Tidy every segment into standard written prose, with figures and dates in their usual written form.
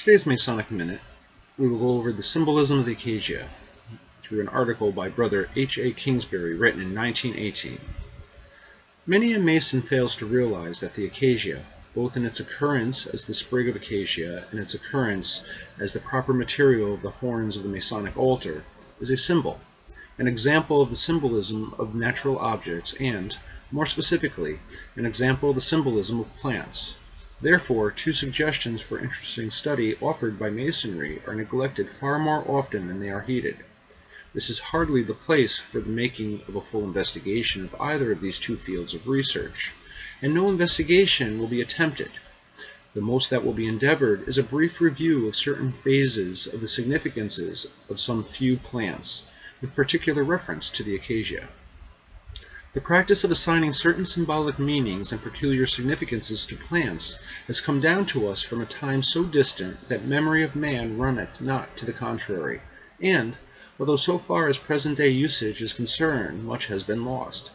Today's Masonic Minute, we will go over the symbolism of the Acacia through an article by Brother H.A. Kingsbury written in 1918. Many a Mason fails to realize that the Acacia, both in its occurrence as the sprig of Acacia and its occurrence as the proper material of the horns of the Masonic altar, is a symbol, an example of the symbolism of natural objects and, more specifically, an example of the symbolism of plants. Therefore, two suggestions for interesting study offered by Masonry are neglected far more often than they are heeded. This is hardly the place for the making of a full investigation of either of these two fields of research, and no investigation will be attempted. The most that will be endeavored is a brief review of certain phases of the significances of some few plants, with particular reference to the Acacia. The practice of assigning certain symbolic meanings and peculiar significances to plants has come down to us from a time so distant that memory of man runneth not to the contrary, and, although so far as present-day usage is concerned, much has been lost.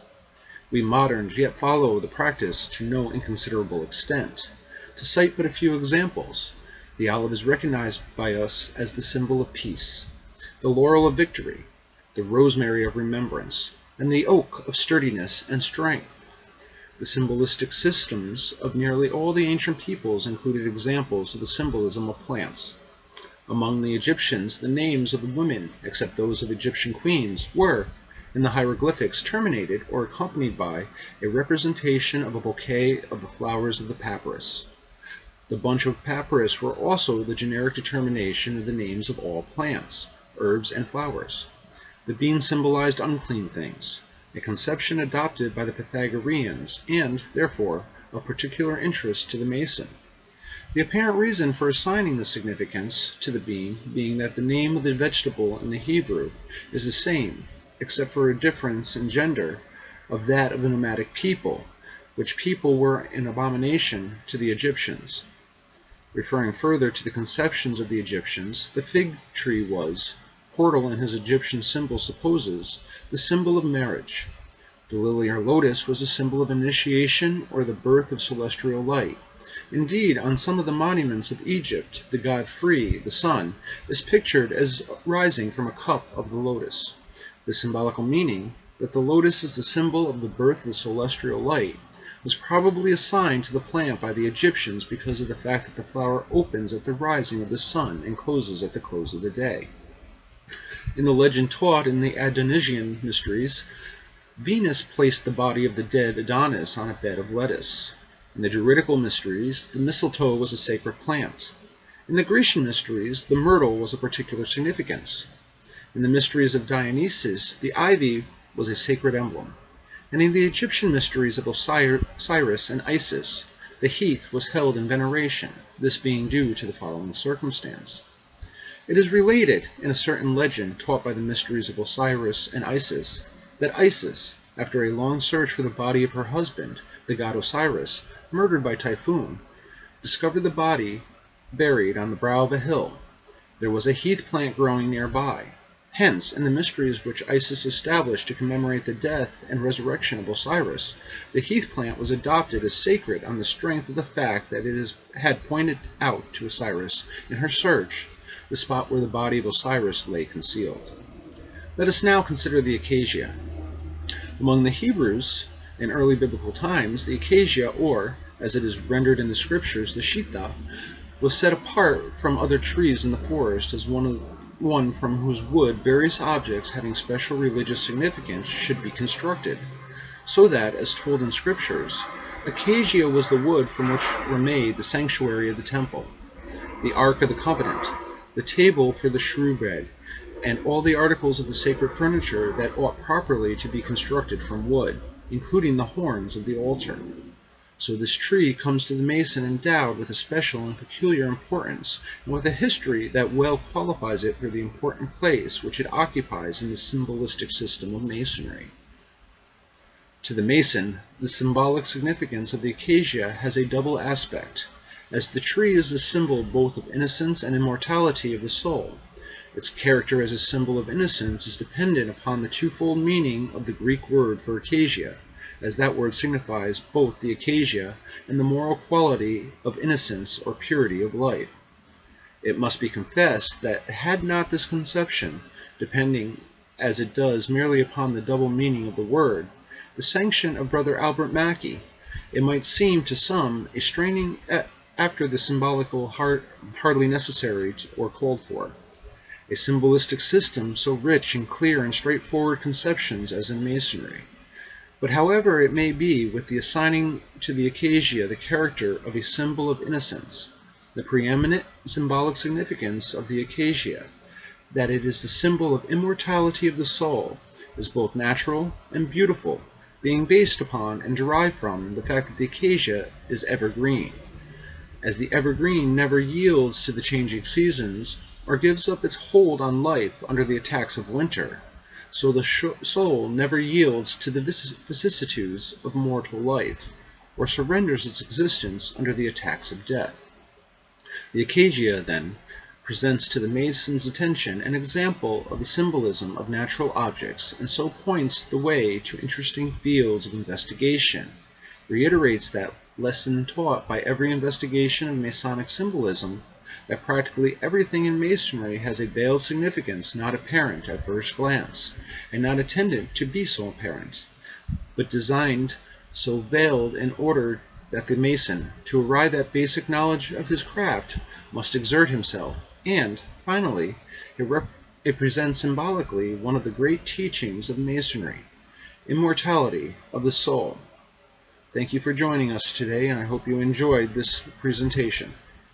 We moderns yet follow the practice to no inconsiderable extent. To cite but a few examples, the olive is recognized by us as the symbol of peace, the laurel of victory, the rosemary of remembrance, and the oak of sturdiness and strength. The symbolistic systems of nearly all the ancient peoples included examples of the symbolism of plants. Among the Egyptians, the names of the women, except those of Egyptian queens, were, in the hieroglyphics, terminated or accompanied by a representation of a bouquet of the flowers of the papyrus. The bunch of papyrus were also the generic determination of the names of all plants, herbs, and flowers. The bean symbolized unclean things, a conception adopted by the Pythagoreans and, therefore, of particular interest to the Mason. The apparent reason for assigning this significance to the bean being that the name of the vegetable in the Hebrew is the same, except for a difference in gender, of that of the nomadic people, which people were an abomination to the Egyptians. Referring further to the conceptions of the Egyptians, the fig tree was, Portal in his Egyptian symbol supposes, the symbol of marriage. The lily or lotus was a symbol of initiation or the birth of celestial light. Indeed, on some of the monuments of Egypt, the god Free, the sun, is pictured as rising from a cup of the lotus. The symbolical meaning, that the lotus is the symbol of the birth of the celestial light, was probably assigned to the plant by the Egyptians because of the fact that the flower opens at the rising of the sun and closes at the close of the day. In the legend taught in the Adonisian mysteries, Venus placed the body of the dead Adonis on a bed of lettuce. In the Druidical mysteries, the mistletoe was a sacred plant. In the Grecian mysteries, the myrtle was of particular significance. In the mysteries of Dionysus, the ivy was a sacred emblem. And in the Egyptian mysteries of Osiris and Isis, the heath was held in veneration, this being due to the following circumstance. It is related, in a certain legend taught by the mysteries of Osiris and Isis, that Isis, after a long search for the body of her husband, the god Osiris, murdered by typhoon, discovered the body buried on the brow of a hill. There was a heath plant growing nearby. Hence, in the mysteries which Isis established to commemorate the death and resurrection of Osiris, the heath plant was adopted as sacred on the strength of the fact that it had pointed out to Osiris, in her search, the spot where the body of Osiris lay concealed. Let us now consider the Acacia. Among the Hebrews, in early biblical times, the Acacia, or, as it is rendered in the scriptures, the Shitha, was set apart from other trees in the forest as one from whose wood various objects having special religious significance should be constructed, so that, as told in scriptures, Acacia was the wood from which were made the sanctuary of the temple, the Ark of the Covenant, the table for the shewbread, and all the articles of the sacred furniture that ought properly to be constructed from wood, including the horns of the altar. So this tree comes to the Mason endowed with a special and peculiar importance, and with a history that well qualifies it for the important place which it occupies in the symbolistic system of Masonry. To the Mason, the symbolic significance of the Acacia has a double aspect, as the tree is the symbol both of innocence and immortality of the soul. Its character as a symbol of innocence is dependent upon the twofold meaning of the Greek word for acacia, as that word signifies both the acacia and the moral quality of innocence or purity of life. It must be confessed that had not this conception, depending as it does merely upon the double meaning of the word, the sanction of Brother Albert Mackey, it might seem to some a straining after the symbolical hardly necessary or called for. A symbolistic system so rich in clear and straightforward conceptions as in Masonry. But however it may be with the assigning to the Acacia the character of a symbol of innocence, the preeminent symbolic significance of the Acacia, that it is the symbol of immortality of the soul, is both natural and beautiful, being based upon and derived from the fact that the Acacia is evergreen. As the evergreen never yields to the changing seasons, or gives up its hold on life under the attacks of winter, so the soul never yields to the vicissitudes of mortal life, or surrenders its existence under the attacks of death. The Acacia, then, presents to the Mason's attention an example of the symbolism of natural objects, and so points the way to interesting fields of investigation, reiterates that lesson taught by every investigation of Masonic symbolism, that practically everything in Masonry has a veiled significance not apparent at first glance, and not intended to be so apparent, but designed so veiled in order that the Mason, to arrive at basic knowledge of his craft, must exert himself, and, finally, it presents symbolically one of the great teachings of Masonry, immortality of the soul. Thank you for joining us today, and I hope you enjoyed this presentation.